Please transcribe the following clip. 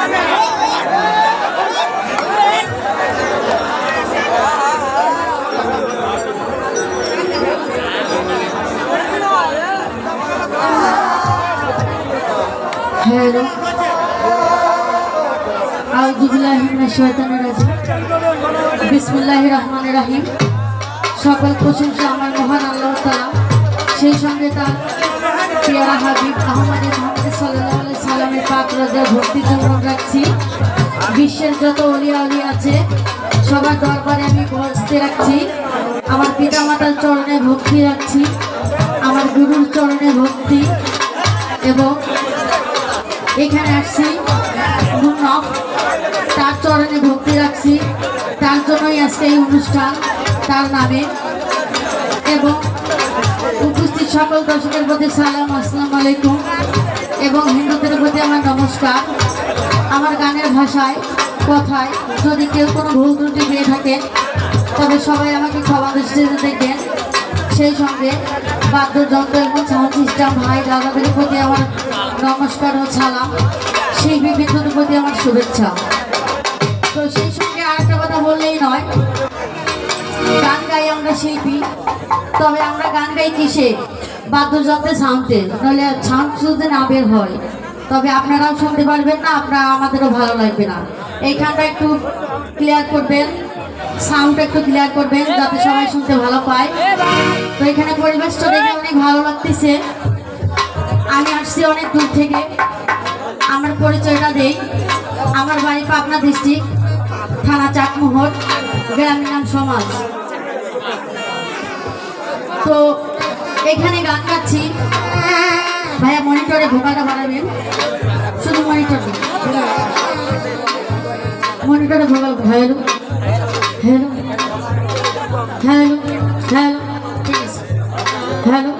Hello बिस्मिल्लाहिर्रहमानिर्रहीम। सकल प्रशंसा আমার মহান আল্লাহ তাআলা, সেই সঙ্গে তার পেয়ারা হাবিব আহমদ সাল্লাল্লাহু আলাইহি সাল্লামের পাক রোজায় ভক্তি চরণ রাখছি। বিশ্বের যত ওলিয়া ওলি আছে সবার দরবারে আমি ভক্তি রাখছি। আমার পিতামাতার চরণে ভক্তি রাখছি, আমার গুরুর চরণে ভক্তি, এবং এখানে আসছি মুন্নব, তার চরণে ভক্তি রাখছি। তার জন্যই আজকে এই অনুষ্ঠান তার নামে। এবং উপস্থিত সকল দর্শকের প্রতি সালাম, আসসালামু আলাইকুম, এবং হিন্দুদের প্রতি আমার নমস্কার। আমার গানের ভাষায় কথায় যদি কেউ কোনো ভুল ত্রুটি পেয়ে থাকেন তবে সবাই আমাকে ক্ষমা দৃষ্টিতে দেখবেন। সেই সঙ্গে বাদ্যযন্ত্র এবং সাউন্ড সিস্টেম ভাই দাদাদের প্রতি আমার নমস্কার ও সালাম, শিল্পী বৃন্দদের প্রতি আমার শুভেচ্ছা। তো সেই সঙ্গে আরেকটা কথা বললেই নয়, গান গাই আমরা শিল্পী, তবে আমরা গান গাই কিসে? বাদ্যযন্ত্রে, সাউন্ডে, নাহলে সাউন্ড যদি না বের হয় তবে আপনারাও শুনতে পারবেন না, আমাদেরও ভালো লাগবে না। এইখানটা একটু ক্লিয়ার করবেন, সাউন্ড একটু ক্লিয়ার করবেন যাতে সবাই শুনতে ভালো পায়। তো এখানে পরিবেশটা দেখে অনেক ভালো লাগতেছে। আমি আসছি অনেক দূর থেকে। আমার পরিচয়টা দেই। আমার বাড়ি পাবনা ডিস্ট্রিক্ট, থানা চাটমোহর, গ্রামের নাম সমাজ। তো এখানে গান গাচ্ছি। ভাইয়া মনিটরে ভোকালটা বাড়াবেন, শুধু মনিটরে vocal. Hello hello hello hello hello.